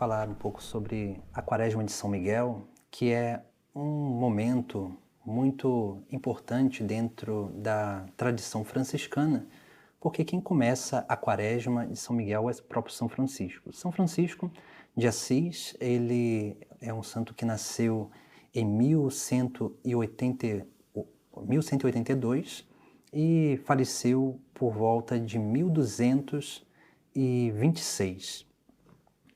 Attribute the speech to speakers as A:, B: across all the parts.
A: falar um pouco sobre a Quaresma de São Miguel, que é um momento muito importante dentro da tradição franciscana, porque quem começa a Quaresma de São Miguel é o próprio São Francisco. São Francisco de Assis, ele é um santo que nasceu em 1182 e faleceu por volta de 1226.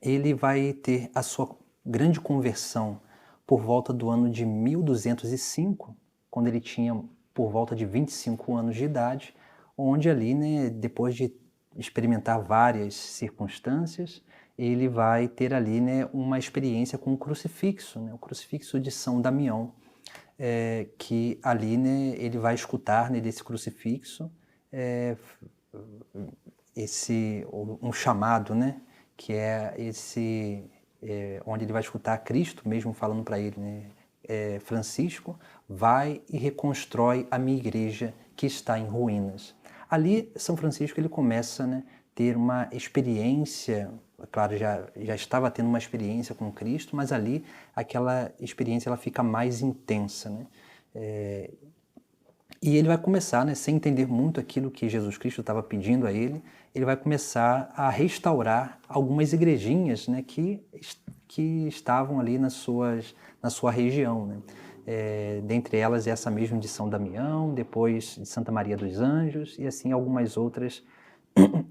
A: Ele vai ter a sua grande conversão por volta do ano de 1205, quando ele tinha por volta de 25 anos de idade, onde ali, né, depois de experimentar várias circunstâncias, ele vai ter ali, né, uma experiência com o crucifixo, né, o crucifixo de São Damião, que ali, né, ele vai escutar, né, desse crucifixo um chamado, né, que é onde ele vai escutar Cristo mesmo falando para ele, né, Francisco, vai e reconstrói a minha igreja que está em ruínas. Ali, São Francisco ele começa, né, ter uma experiência, claro, já estava tendo uma experiência com Cristo, mas ali aquela experiência ela fica mais intensa, né? E ele vai começar, né, sem entender muito aquilo que Jesus Cristo estava pedindo a ele vai começar a restaurar algumas igrejinhas, né, que estavam ali na sua região, né? Dentre elas essa mesmo de São Damião, depois de Santa Maria dos Anjos e assim algumas outras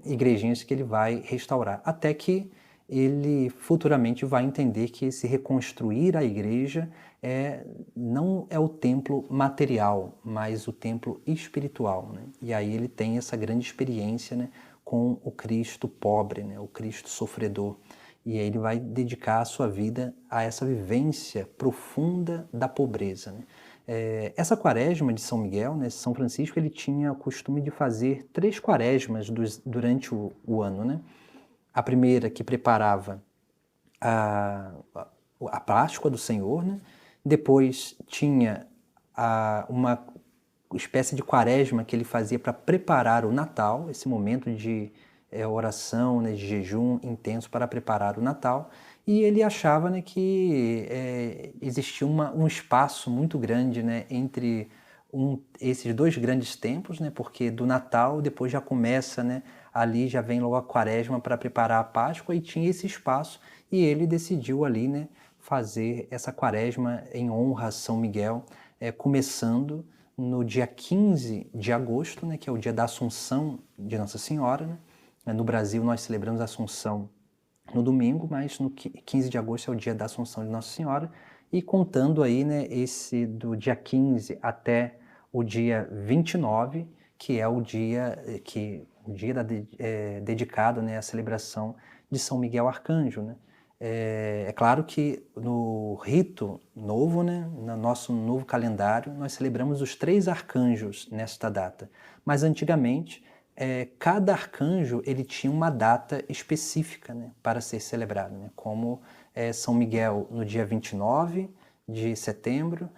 A: igrejinhas que ele vai restaurar, até que ele futuramente vai entender que esse reconstruir a igreja não é o templo material, mas o templo espiritual, né? E aí ele tem essa grande experiência, né, com o Cristo pobre, né, o Cristo sofredor. E aí ele vai dedicar a sua vida a essa vivência profunda da pobreza, né? Essa quaresma de São Miguel, né, São Francisco, ele tinha o costume de fazer 3 quaresmas durante o ano, né? A primeira que preparava a, a Páscoa do Senhor, né? Depois tinha uma espécie de quaresma que ele fazia para preparar o Natal, esse momento de oração, né, de jejum intenso para preparar o Natal, e ele achava, né, que existia um espaço muito grande, né, entre esses dois grandes tempos, né, porque do Natal depois já começa, né, ali já vem logo a Quaresma para preparar a Páscoa e tinha esse espaço e ele decidiu ali, né, fazer essa Quaresma em honra a São Miguel, começando no dia 15 de agosto, né, que é o dia da Assunção de Nossa Senhora, né? No Brasil nós celebramos a Assunção no domingo, mas no 15 de agosto é o dia da Assunção de Nossa Senhora, e contando aí, né, esse do dia 15 até o dia 29, que é o dia dedicado, né, à celebração de São Miguel Arcanjo, né? É claro que no rito novo, né, no nosso novo calendário, nós celebramos os 3 arcanjos nesta data, mas antigamente cada arcanjo ele tinha uma data específica, né, para ser celebrado, né, como São Miguel no dia 29 de setembro,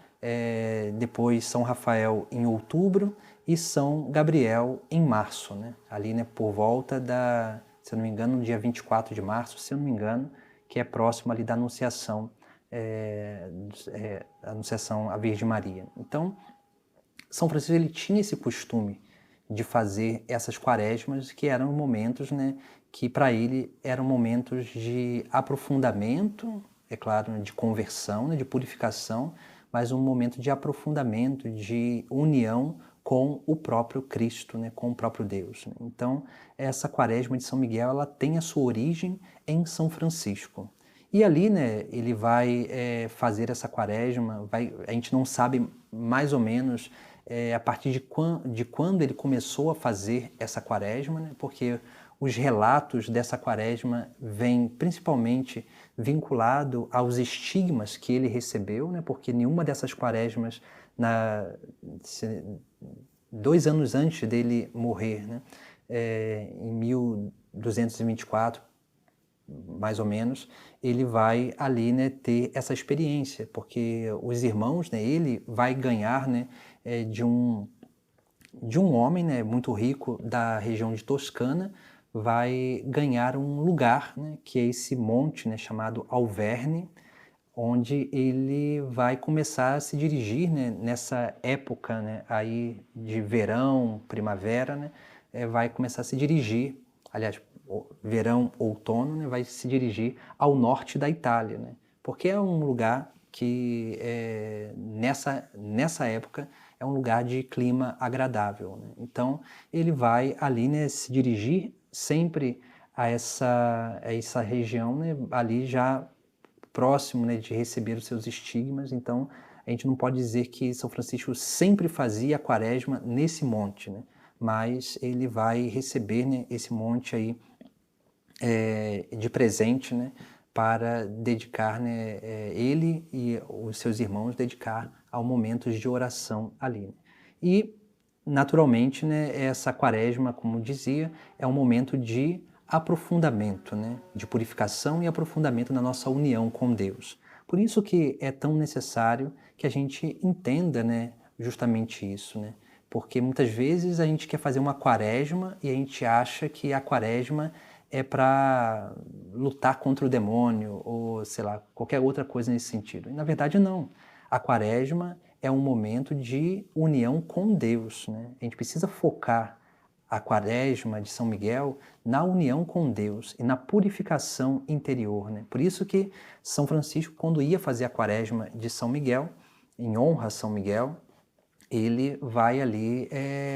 A: depois São Rafael em outubro e São Gabriel em março, né, ali, né, por volta se eu não me engano, no dia 24 de março, se eu não me engano, que é próximo ali da Anunciação, Anunciação à Virgem Maria. Então, São Francisco ele tinha esse costume de fazer essas quaresmas, que eram momentos, né, que para ele eram momentos de aprofundamento, é claro, né, de conversão, né, de purificação, mas um momento de aprofundamento, de união com o próprio Cristo, né, com o próprio Deus, né? Então, essa quaresma de São Miguel, ela tem a sua origem em São Francisco. E ali, né, ele vai fazer essa quaresma, a gente não sabe mais ou menos a partir de quando ele começou a fazer essa quaresma, né, porque os relatos dessa quaresma vêm principalmente vinculado aos estigmas que ele recebeu, né, porque nenhuma dessas quaresmas, 2 anos antes dele morrer, né, em 1224, mais ou menos, ele vai ali, né, ter essa experiência, porque os irmãos, né, ele vai ganhar, né, de um homem, né, muito rico da região de Toscana, vai ganhar um lugar, né, que é esse monte, né, chamado Alverne, onde ele vai começar a se dirigir, né, nessa época, né, aí de verão, primavera, né, vai começar a se dirigir, aliás, verão, outono, né, vai se dirigir ao norte da Itália, né, porque é um lugar que nessa época é um lugar de clima agradável, né? Então ele vai ali, né, se dirigir sempre a essa região, né, ali já próximo, né, de receber os seus estigmas. Então a gente não pode dizer que São Francisco sempre fazia a quaresma nesse monte, né? Mas ele vai receber, né, esse monte aí de presente, né, para dedicar, né, ele e os seus irmãos dedicar ao momentos de oração ali, né? E naturalmente, né, essa quaresma, como dizia, é um momento de aprofundamento, né, de purificação e aprofundamento na nossa união com Deus. Por isso que é tão necessário que a gente entenda, né, justamente isso, né? Porque muitas vezes a gente quer fazer uma quaresma e a gente acha que a quaresma é para lutar contra o demônio ou, sei lá, qualquer outra coisa nesse sentido. E, na verdade, não. A quaresma é um momento de união com Deus, né? A gente precisa focar a quaresma de São Miguel na união com Deus e na purificação interior, né? Por isso que São Francisco, quando ia fazer a quaresma de São Miguel, em honra a São Miguel, ele vai ali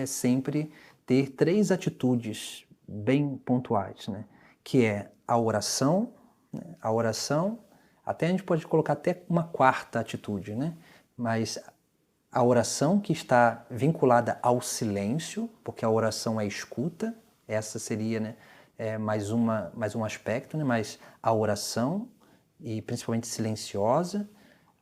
A: sempre ter 3 atitudes bem pontuais, né? Que é a oração, né? A oração, até a gente pode colocar até uma 4ª atitude, né? Mas a oração que está vinculada ao silêncio, porque a oração é escuta, essa seria, né, mais um aspecto, né? Mas a oração, e principalmente silenciosa,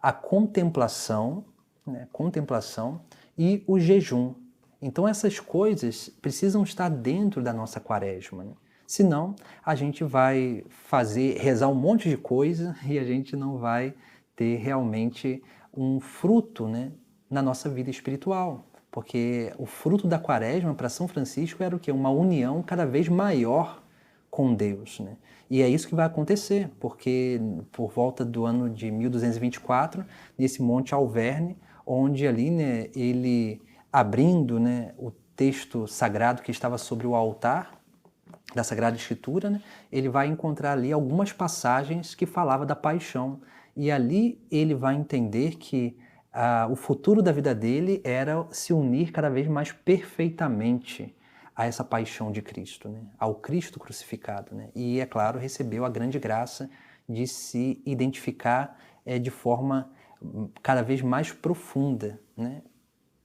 A: a contemplação, né, contemplação e o jejum. Então essas coisas precisam estar dentro da nossa quaresma, né? Senão a gente vai rezar um monte de coisa e a gente não vai ter realmente um fruto, né, na nossa vida espiritual. Porque o fruto da quaresma para São Francisco era o quê? Uma união cada vez maior com Deus, né? E é isso que vai acontecer, porque por volta do ano de 1224, nesse Monte Alverne, onde ali, né, ele abrindo, né, o texto sagrado que estava sobre o altar da Sagrada Escritura, né, ele vai encontrar ali algumas passagens que falavam da paixão. E ali ele vai entender que o futuro da vida dele era se unir cada vez mais perfeitamente a essa paixão de Cristo, né? Ao Cristo crucificado, né? E, é claro, recebeu a grande graça de se identificar de forma cada vez mais profunda, né?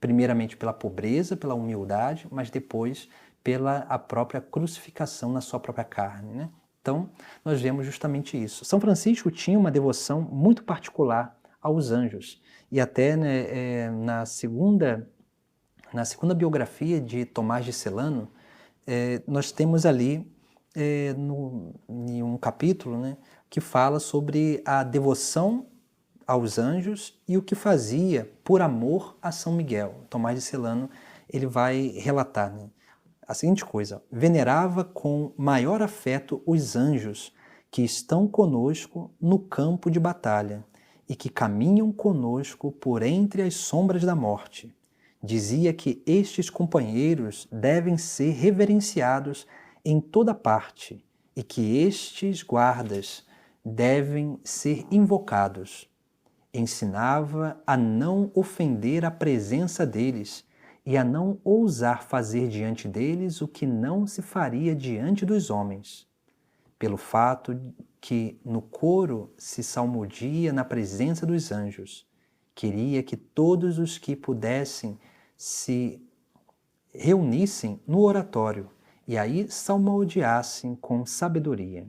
A: Primeiramente pela pobreza, pela humildade, mas depois pela a própria crucificação na sua própria carne, né? Então, nós vemos justamente isso. São Francisco tinha uma devoção muito particular aos anjos. E até, né, na segunda biografia de Tomás de Celano, nós temos ali em um capítulo, né, que fala sobre a devoção aos anjos e o que fazia por amor a São Miguel. Tomás de Celano ele vai relatar, né, a seguinte coisa: venerava com maior afeto os anjos que estão conosco no campo de batalha e que caminham conosco por entre as sombras da morte. Dizia que estes companheiros devem ser reverenciados em toda parte e que estes guardas devem ser invocados. Ensinava a não ofender a presença deles e a não ousar fazer diante deles o que não se faria diante dos homens, pelo fato que no coro se salmodia na presença dos anjos. Queria que todos os que pudessem se reunissem no oratório e aí salmodiassem com sabedoria.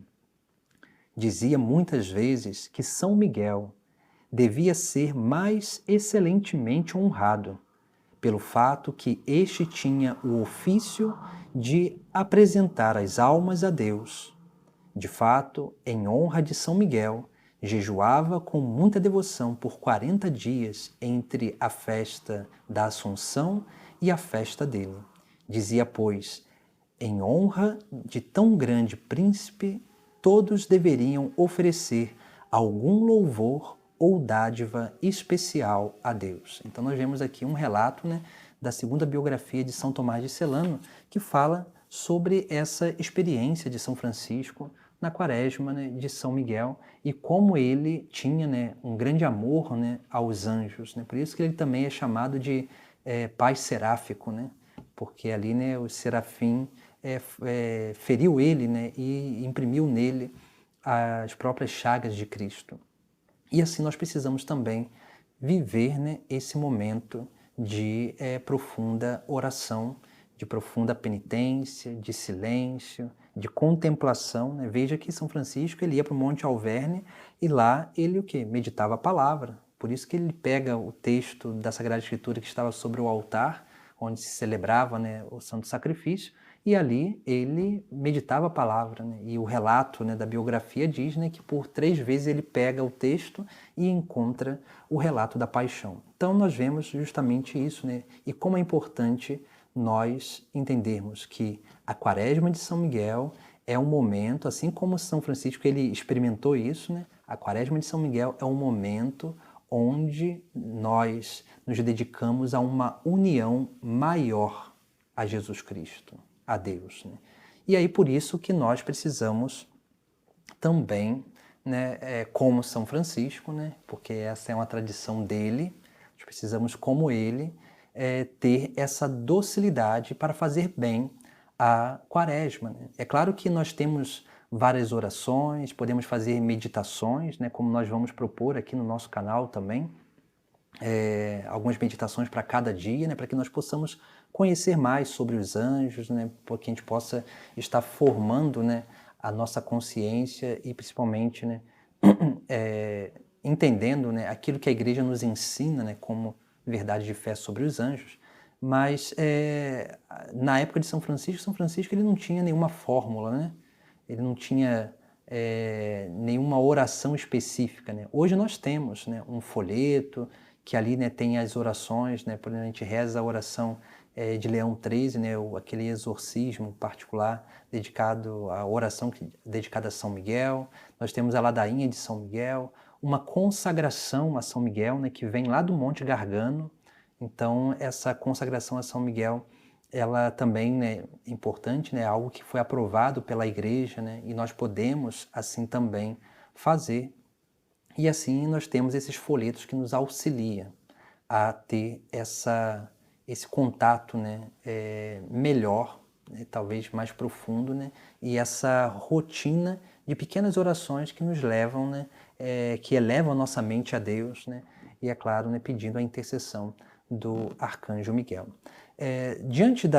A: Dizia muitas vezes que São Miguel devia ser mais excelentemente honrado, pelo fato que este tinha o ofício de apresentar as almas a Deus. De fato, em honra de São Miguel, jejuava com muita devoção por 40 dias entre a festa da Assunção e a festa dele. Dizia, pois, Em honra de tão grande príncipe, todos deveriam oferecer algum louvor ou dádiva especial a Deus. Então nós vemos aqui um relato, né, da segunda biografia de São Tomás de Celano, que fala sobre essa experiência de São Francisco na quaresma, né, de São Miguel, e como ele tinha, né, um grande amor, né, aos anjos. Né? Por isso que ele também é chamado de pai seráfico, né? Porque ali, né, o serafim feriu ele, né, e imprimiu nele as próprias chagas de Cristo. E assim nós precisamos também viver, né, esse momento de profunda oração, de profunda penitência, de silêncio, de contemplação. Né? Veja que São Francisco ele ia para o Monte Alverne e lá ele o quê? Meditava a palavra. Por isso que ele pega o texto da Sagrada Escritura que estava sobre o altar, onde se celebrava, né, o Santo Sacrifício, e ali ele meditava a palavra. Né? E o relato, né, da biografia diz, né, que por 3 vezes ele pega o texto e encontra o relato da paixão. Então nós vemos justamente isso, né? E como é importante nós entendermos que a Quaresma de São Miguel é um momento, assim como São Francisco ele experimentou isso, né? A Quaresma de São Miguel é um momento onde nós nos dedicamos a uma união maior a Jesus Cristo, a Deus. Né? E aí por isso que nós precisamos também, né, como São Francisco, né, porque essa é uma tradição dele, nós precisamos, como ele, ter essa docilidade para fazer bem a quaresma. Né? É claro que nós temos várias orações, podemos fazer meditações, né, como nós vamos propor aqui no nosso canal também, algumas meditações para cada dia, né, para que nós possamos conhecer mais sobre os anjos, né, para que a gente possa estar formando, né, a nossa consciência e principalmente, né, entendendo, né, aquilo que a Igreja nos ensina, né, como verdade de fé sobre os anjos. Mas na época de São Francisco ele não tinha nenhuma fórmula, né? Ele não tinha nenhuma oração específica. Né? Hoje nós temos, né, um folheto que ali, né, tem as orações, né, por exemplo, a gente reza a oração de Leão XIII, né, aquele exorcismo particular dedicado à oração dedicada a São Miguel. Nós temos a ladainha de São Miguel, uma consagração a São Miguel, né, que vem lá do Monte Gargano. Então, essa consagração a São Miguel, ela também, né, é importante, né, algo que foi aprovado pela Igreja, né, e nós podemos, assim, também fazer. E assim nós temos esses folhetos que nos auxiliam a ter esse contato, né, melhor, né, talvez mais profundo, né, e essa rotina de pequenas orações que nos levam, né, que elevam a nossa mente a Deus, né, e é claro, né, pedindo a intercessão do Arcanjo Miguel. Diante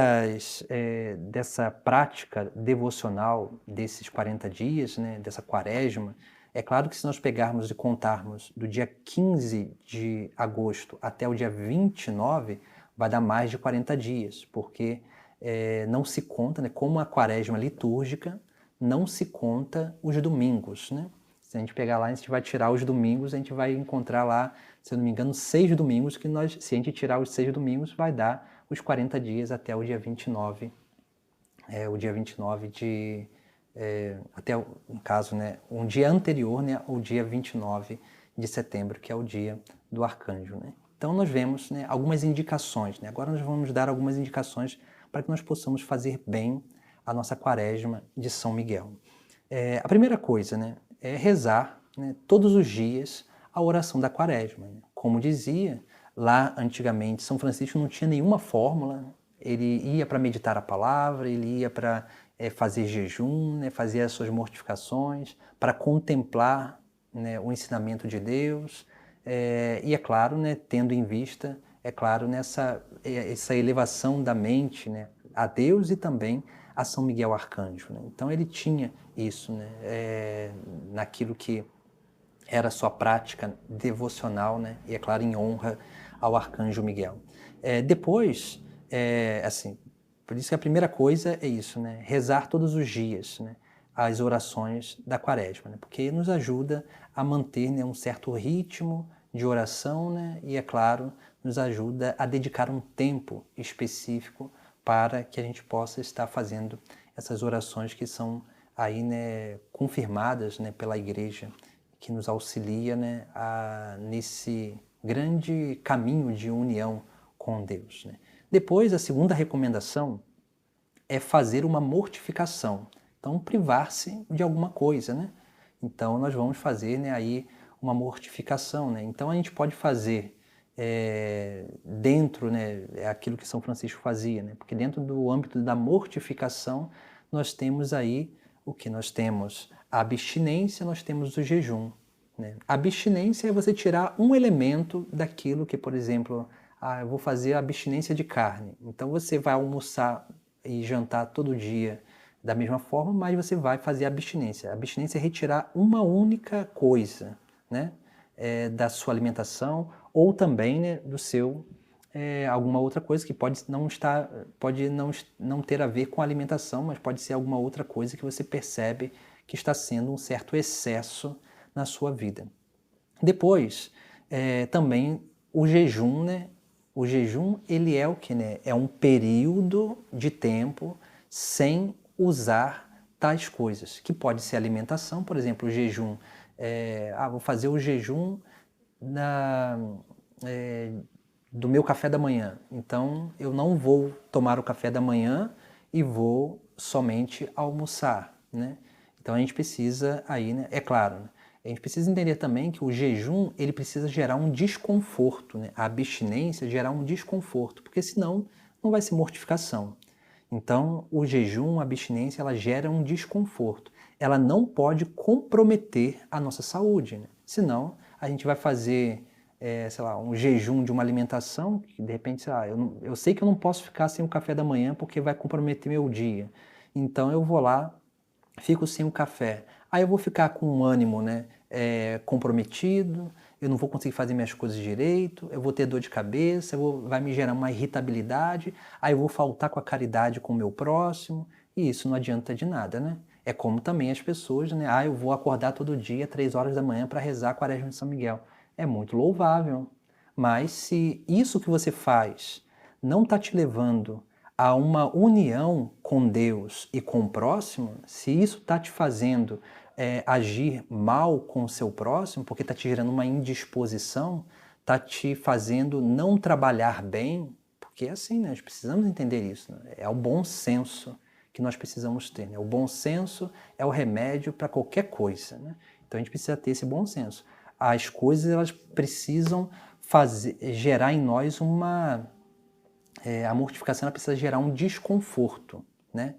A: dessa prática devocional desses 40 dias, né, dessa quaresma, é claro que se nós pegarmos e contarmos do dia 15 de agosto até o dia 29, vai dar mais de 40 dias, porque não se conta, né, como a quaresma litúrgica, não se conta os domingos. Né? Se a gente pegar lá, a gente vai tirar os domingos, a gente vai encontrar lá, se eu não me engano, 6 domingos, que se a gente tirar os 6 domingos, vai dar os 40 dias até o dia 29, o dia 29 de... até, no caso, né, um dia anterior, né, ao dia 29 de setembro, que é o dia do Arcanjo. Né? Então nós vemos, né, algumas indicações. Né? Agora nós vamos dar algumas indicações para que nós possamos fazer bem a nossa quaresma de São Miguel. A primeira coisa, né, é rezar, né, todos os dias a oração da quaresma. Né? Como dizia, lá antigamente São Francisco não tinha nenhuma fórmula, ele ia para meditar a palavra, ele ia para fazer jejum, né, fazer as suas mortificações, para contemplar, né, o ensinamento de Deus, e é claro, né, tendo em vista, é claro, essa elevação da mente, né, a Deus e também a São Miguel Arcanjo. Né? Então ele tinha isso, né, naquilo que era a sua prática devocional, né, e é claro, em honra ao Arcanjo Miguel. Depois, assim, por isso que a primeira coisa é isso, né? Rezar todos os dias, né, as orações da quaresma, né? Porque nos ajuda a manter, né, um certo ritmo de oração, né? E, é claro, nos ajuda a dedicar um tempo específico para que a gente possa estar fazendo essas orações que são aí, né, confirmadas, né, pela Igreja, que nos auxilia, né, nesse grande caminho de união com Deus, né. Depois, a segunda recomendação é fazer uma mortificação. Então, privar-se de alguma coisa, né? Então, nós vamos fazer, né, aí uma mortificação, né? Então, a gente pode fazer dentro, né, é aquilo que São Francisco fazia, né? Porque dentro do âmbito da mortificação, nós temos aí o que nós temos? A abstinência, nós temos o jejum, né? A abstinência é você tirar um elemento daquilo que, por exemplo, eu vou fazer a abstinência de carne. Então, você vai almoçar e jantar todo dia da mesma forma, mas você vai fazer abstinência. A abstinência é retirar uma única coisa, né, da sua alimentação ou também, né, do seu alguma outra coisa que pode não ter a ver com a alimentação, mas pode ser alguma outra coisa que você percebe que está sendo um certo excesso na sua vida. Depois, também o jejum, né? O jejum, ele é o que, né? É um período de tempo sem usar tais coisas, que pode ser alimentação, por exemplo, o jejum. Vou fazer o jejum do meu café da manhã. Então, eu não vou tomar o café da manhã e vou somente almoçar, né? Então, a gente precisa aí, né? É claro, né? A gente precisa entender também que o jejum, ele precisa gerar um desconforto, né? A abstinência gerar um desconforto, porque senão não vai ser mortificação. Então, o jejum, a abstinência, ela gera um desconforto. Ela não pode comprometer a nossa saúde, né? Senão, a gente vai fazer, sei lá, um jejum de uma alimentação, que de repente, sei lá, eu sei que eu não posso ficar sem o café da manhã porque vai comprometer meu dia. Então, eu vou lá, fico sem o café. Aí eu vou ficar com um ânimo, né, comprometido, eu não vou conseguir fazer minhas coisas direito, eu vou ter dor de cabeça, vai me gerar uma irritabilidade, aí eu vou faltar com a caridade com o meu próximo, e isso não adianta de nada, né? É como também as pessoas, né? Eu vou acordar todo dia, 3 horas da manhã, para rezar a Quaresma de São Miguel. É muito louvável, mas se isso que você faz não está te levando a uma união com Deus e com o próximo, se isso está te fazendo agir mal com o seu próximo, porque está te gerando uma indisposição, está te fazendo não trabalhar bem, porque é assim, né? Nós precisamos entender isso, né? É o bom senso que nós precisamos ter, né? O bom senso é o remédio para qualquer coisa, né? Então a gente precisa ter esse bom senso. As coisas, elas precisam gerar em nós a mortificação, ela precisa gerar um desconforto, né?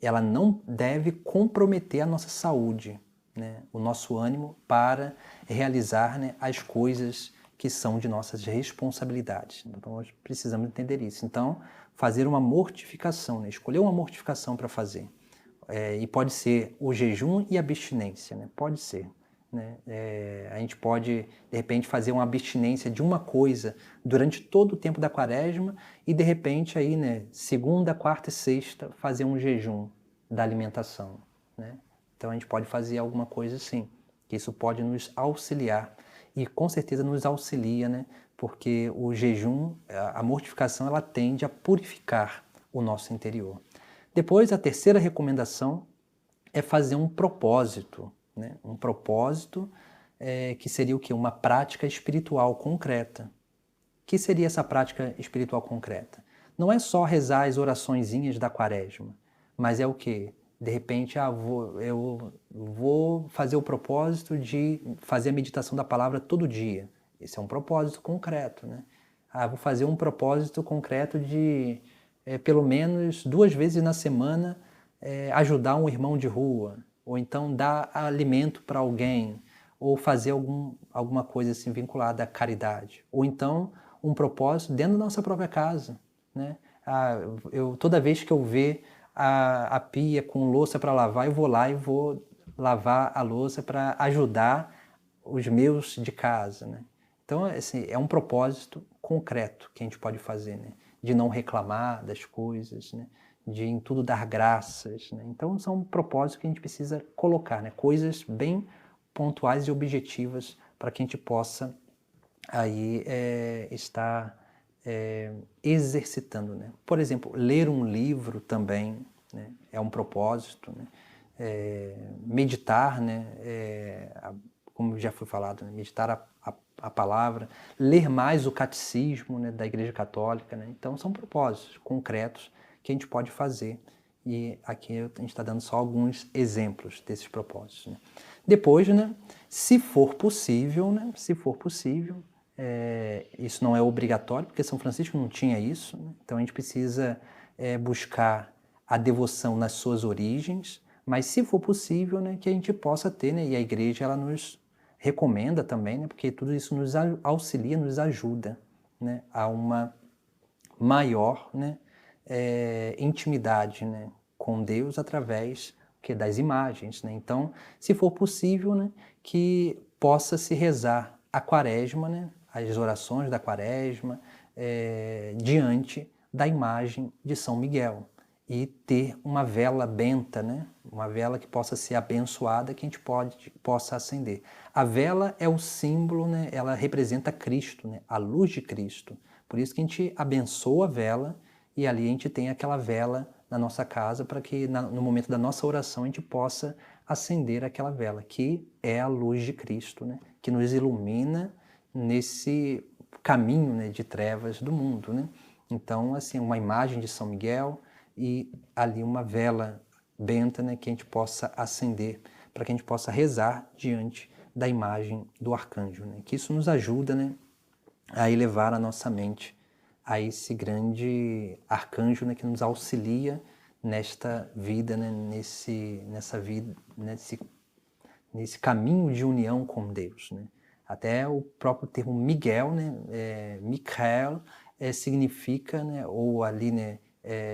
A: Ela não deve comprometer a nossa saúde, né? O nosso ânimo para realizar, né, as coisas que são de nossas responsabilidades. Então, nós precisamos entender isso. Então, fazer uma mortificação, né? Escolher uma mortificação para fazer. E pode ser o jejum e a abstinência, né? Pode ser. Né? A gente pode, de repente, fazer uma abstinência de uma coisa durante todo o tempo da quaresma e, de repente, aí, né, segunda, quarta e sexta, fazer um jejum da alimentação. Né? Então, a gente pode fazer alguma coisa assim, que isso pode nos auxiliar e, com certeza, nos auxilia, né? Porque o jejum, a mortificação, ela tende a purificar o nosso interior. Depois, a terceira recomendação é fazer um propósito, né? Um propósito que seria o quê? Uma prática espiritual concreta. O que seria essa prática espiritual concreta? Não é só rezar as oraçõezinhas da quaresma, mas é o quê? De repente, eu vou fazer o propósito de fazer a meditação da palavra todo dia. Esse é um propósito concreto, né? Vou fazer um propósito concreto de, pelo menos 2 vezes na semana, ajudar um irmão de rua, ou então dar alimento para alguém, ou fazer alguma coisa assim vinculada à caridade. Ou então um propósito dentro da nossa própria casa, né? Toda vez que eu ver a pia com louça para lavar, eu vou lá e vou lavar a louça para ajudar os meus de casa, né? Então, assim, é um propósito concreto que a gente pode fazer, né? De não reclamar das coisas, né? De em tudo dar graças, né? Então, são propósitos que a gente precisa colocar, né? Coisas bem pontuais e objetivas para que a gente possa aí estar exercitando, né? Por exemplo, ler um livro também, né, é um propósito, né? Meditar, né, como já foi falado, né, meditar a palavra, ler mais o catecismo, né, da Igreja Católica, né? Então são propósitos concretos que a gente pode fazer, e aqui a gente está dando só alguns exemplos desses propósitos, né? Depois, né, se for possível, né, isso não é obrigatório, porque São Francisco não tinha isso, né? Então a gente precisa buscar a devoção nas suas origens, mas se for possível, né, que a gente possa ter, né, e a igreja ela nos recomenda também, né, porque tudo isso nos auxilia, nos ajuda, né, a uma maior, né, intimidade, né, com Deus através das imagens, né? Então, se for possível, né, que possa se rezar a quaresma, né, as orações da quaresma, diante da imagem de São Miguel, e ter uma vela benta, né, uma vela que possa ser abençoada, que a gente possa acender. A vela é o símbolo, né, ela representa Cristo, né, a luz de Cristo. Por isso que a gente abençoa a vela, e ali a gente tem aquela vela na nossa casa, para que no momento da nossa oração a gente possa acender aquela vela, que é a luz de Cristo, né? Que nos ilumina nesse caminho, né, de trevas do mundo, né? Então, assim, uma imagem de São Miguel e ali uma vela benta, né, que a gente possa acender, para que a gente possa rezar diante da imagem do arcanjo, né? Que isso nos ajuda, né, a elevar a nossa mente a esse grande arcanjo, né, que nos auxilia nesta vida, né, nesse caminho de união com Deus, né? Até o próprio termo Miguel, né, Michael, significa, né, ou ali, né,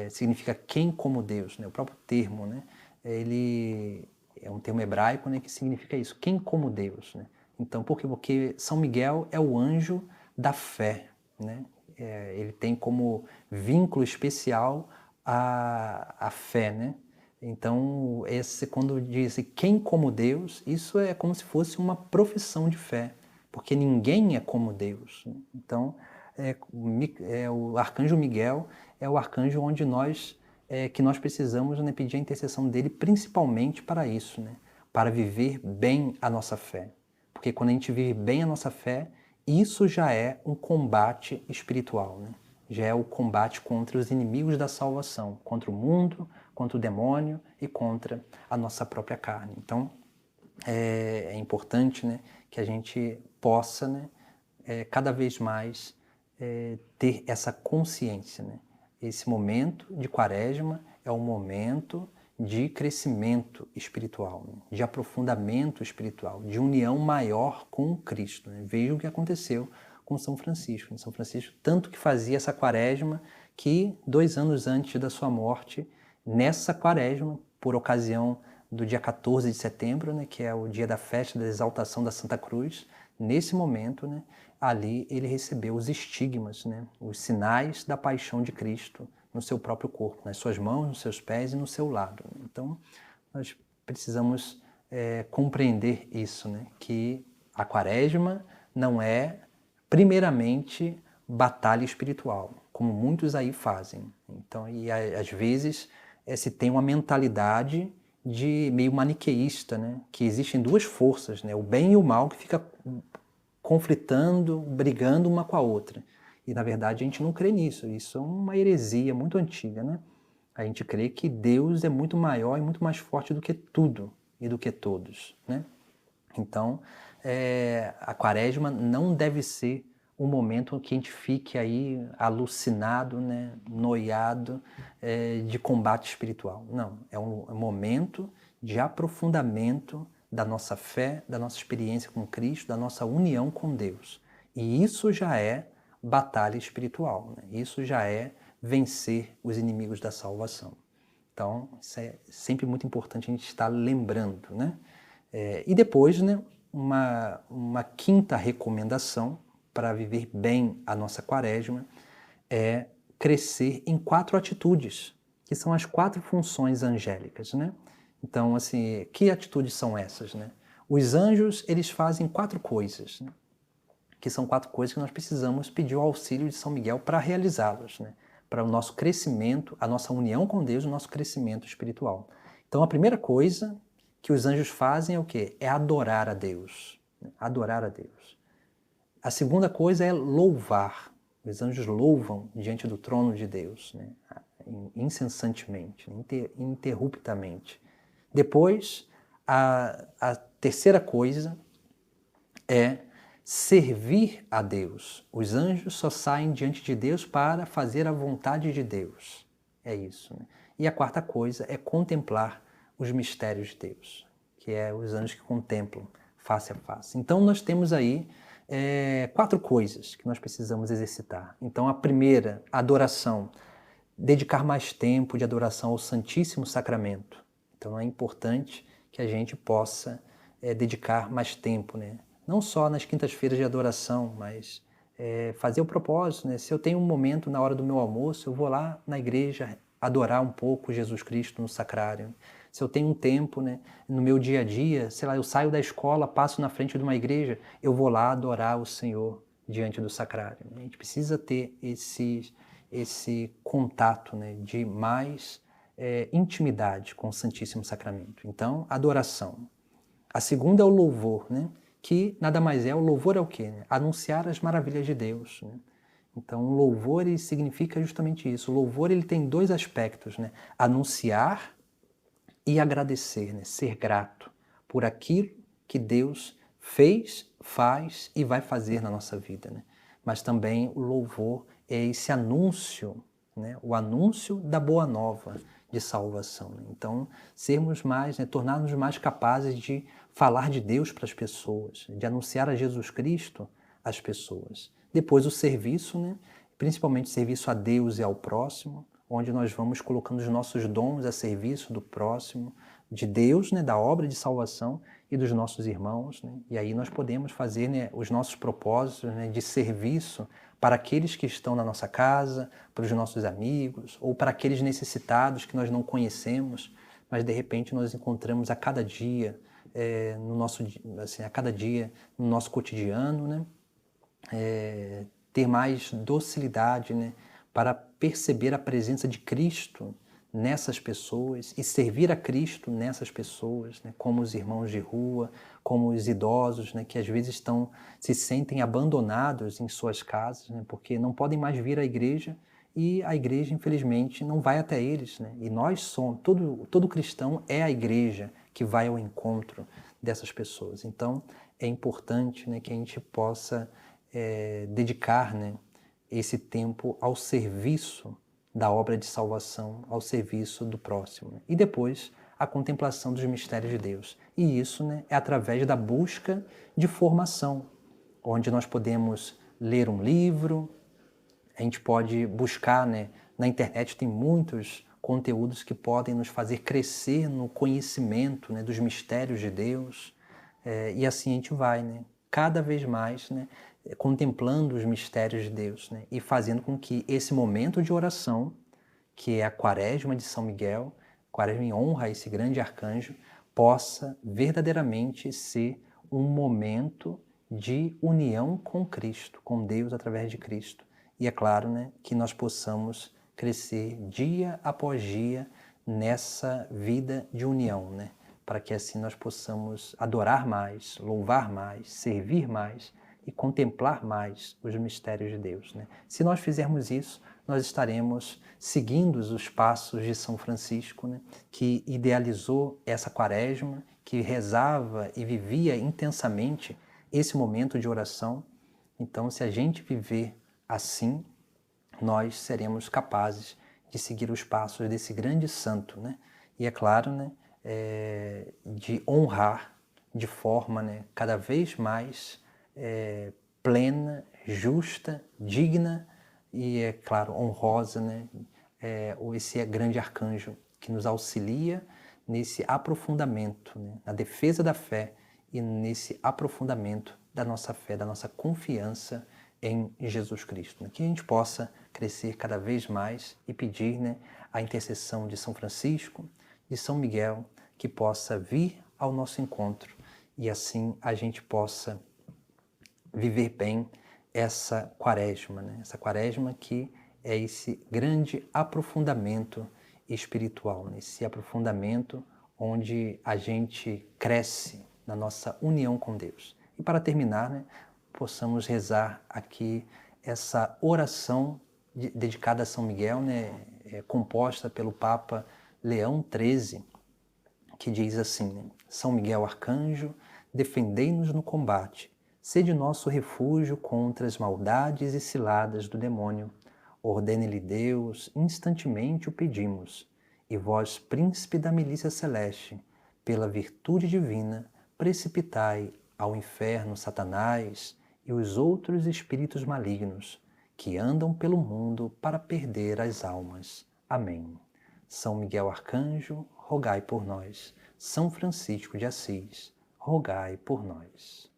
A: significa quem como Deus, né? O próprio termo, né, ele é um termo hebraico, né, que significa isso, quem como Deus, né? Então, por quê? Porque São Miguel é o anjo da fé, né? Ele tem como vínculo especial a fé, né? Então, quando diz quem como Deus, isso é como se fosse uma profissão de fé, porque ninguém é como Deus, né? Então, o arcanjo Miguel é o arcanjo onde que nós precisamos, né, pedir a intercessão dele principalmente para isso, né? Para viver bem a nossa fé. Porque quando a gente vive bem a nossa fé, isso já é um combate espiritual, né? Já é o combate contra os inimigos da salvação, contra o mundo, contra o demônio e contra a nossa própria carne. Então, é importante, né, que a gente possa, né, cada vez mais ter essa consciência, né? Esse momento de quaresma é um momento de crescimento espiritual, né? De aprofundamento espiritual, de união maior com Cristo, né? Veja o que aconteceu com São Francisco. São Francisco tanto que fazia essa quaresma que 2 anos antes da sua morte, nessa quaresma, por ocasião do dia 14 de setembro, né, que é o dia da festa da exaltação da Santa Cruz, nesse momento, né, ali ele recebeu os estigmas, né, os sinais da paixão de Cristo no seu próprio corpo, nas suas mãos, nos seus pés e no seu lado. Então, nós precisamos compreender isso, né, que a quaresma não é, primeiramente, batalha espiritual, como muitos aí fazem. Então, e às vezes se tem uma mentalidade de meio maniqueísta, né? Que existem duas forças, né? O bem e o mal, que fica conflitando, brigando uma com a outra. E na verdade a gente não crê nisso. Isso é uma heresia muito antiga, né? A gente crê que Deus é muito maior e muito mais forte do que tudo e do que todos, né? Então, a quaresma não deve ser um momento em que a gente fique aí alucinado, né, noiado, de combate espiritual. Não, é um momento de aprofundamento da nossa fé, da nossa experiência com Cristo, da nossa união com Deus. E isso já é batalha espiritual, né? Isso já é vencer os inimigos da salvação. Então, isso é sempre muito importante a gente estar lembrando, né? E depois, né, uma quinta recomendação para viver bem a nossa quaresma é crescer em 4 atitudes, que são as 4 funções angélicas, né? Então, assim, que atitudes são essas, né? Os anjos, eles fazem 4 coisas, né, que são 4 coisas que nós precisamos pedir o auxílio de São Miguel para realizá-las, né? Para o nosso crescimento, a nossa união com Deus, o nosso crescimento espiritual. Então, a primeira coisa que os anjos fazem é o quê? É adorar a Deus. Né? Adorar a Deus. A segunda coisa é louvar. Os anjos louvam diante do trono de Deus, né? Incessantemente, ininterruptamente. Depois, a terceira coisa é servir a Deus. Os anjos só saem diante de Deus para fazer a vontade de Deus. É isso. Né? E a quarta coisa é contemplar os mistérios de Deus, que é os anjos que contemplam face a face. Então nós temos aí 4 coisas que nós precisamos exercitar. Então a primeira, adoração. Dedicar mais tempo de adoração ao Santíssimo Sacramento. Então é importante que a gente possa dedicar mais tempo, né? Não só nas quintas-feiras de adoração, mas fazer o propósito, né? Se eu tenho um momento na hora do meu almoço, eu vou lá na igreja adorar um pouco Jesus Cristo no sacrário. Se eu tenho um tempo, né, no meu dia a dia, sei lá, eu saio da escola, passo na frente de uma igreja, eu vou lá adorar o Senhor diante do sacrário. A gente precisa ter esse contato, né, de mais intimidade com o Santíssimo Sacramento. Então, adoração. A segunda é o louvor, né? Que nada mais é, o louvor é o quê? Né? Anunciar as maravilhas de Deus. Né? Então, o louvor ele significa justamente isso. O louvor ele tem 2 aspectos, né? Anunciar e agradecer, né? Ser grato por aquilo que Deus fez, faz e vai fazer na nossa vida. Né? Mas também o louvor é esse anúncio, né? O anúncio da boa nova de salvação. Né? Então, sermos mais, né? Tornar-nos mais capazes de falar de Deus para as pessoas, de anunciar a Jesus Cristo às pessoas. Depois o serviço, né? Principalmente serviço a Deus e ao próximo, onde nós vamos colocando os nossos dons a serviço do próximo, de Deus, né? Da obra de salvação e dos nossos irmãos. Né? E aí nós podemos fazer, né, os nossos propósitos, né, de serviço para aqueles que estão na nossa casa, para os nossos amigos, ou para aqueles necessitados que nós não conhecemos, mas de repente nós encontramos a cada dia, no nosso, assim, a cada dia no nosso cotidiano, né? Ter mais docilidade, né? Para perceber a presença de Cristo nessas pessoas e servir a Cristo nessas pessoas, né? Como os irmãos de rua, como os idosos, né? Que às vezes se sentem abandonados em suas casas, né? Porque não podem mais vir à igreja e a igreja, infelizmente, não vai até eles. Né? E nós somos, todo cristão é a igreja que vai ao encontro dessas pessoas. Então, é importante, né, que a gente possa dedicar, né, esse tempo ao serviço da obra de salvação, ao serviço do próximo. Né? E depois, a contemplação dos mistérios de Deus. E isso, né, é através da busca de formação, onde nós podemos ler um livro, a gente pode buscar, né, na internet tem muitos conteúdos que podem nos fazer crescer no conhecimento, né, dos mistérios de Deus, e assim a gente vai, né, cada vez mais, né, contemplando os mistérios de Deus, né, e fazendo com que esse momento de oração, que é a Quaresma de São Miguel, Quaresma em honra a esse grande arcanjo, possa verdadeiramente ser um momento de união com Cristo, com Deus através de Cristo. E é claro, né, que nós possamos crescer dia após dia nessa vida de união, né, para que assim nós possamos adorar mais, louvar mais, servir mais e contemplar mais os mistérios de Deus. Né? Se nós fizermos isso, nós estaremos seguindo os passos de São Francisco, né, que idealizou essa Quaresma, que rezava e vivia intensamente esse momento de oração. Então, se a gente viver assim, nós seremos capazes de seguir os passos desse grande santo, né? E é claro, né, de honrar de forma, né, cada vez mais plena, justa, digna e, é claro, honrosa, né, esse grande arcanjo que nos auxilia nesse aprofundamento, né, na defesa da fé e nesse aprofundamento da nossa fé, da nossa confiança em Jesus Cristo. Né? Que a gente possa crescer cada vez mais e pedir, né, a intercessão de São Francisco, de São Miguel, que possa vir ao nosso encontro e assim a gente possa viver bem essa quaresma, né? Essa quaresma que é esse grande aprofundamento espiritual, né? Esse aprofundamento onde a gente cresce na nossa união com Deus. E para terminar, né, possamos rezar aqui essa oração dedicada a São Miguel, né, composta pelo Papa Leão XIII, que diz assim, né, São Miguel Arcanjo, defendei-nos no combate, sede nosso refúgio contra as maldades e ciladas do demônio. Ordene-lhe Deus, instantemente o pedimos. E vós, príncipe da milícia celeste, pela virtude divina, precipitai ao inferno Satanás e os outros espíritos malignos que andam pelo mundo para perder as almas. Amém. São Miguel Arcanjo, rogai por nós. São Francisco de Assis, rogai por nós.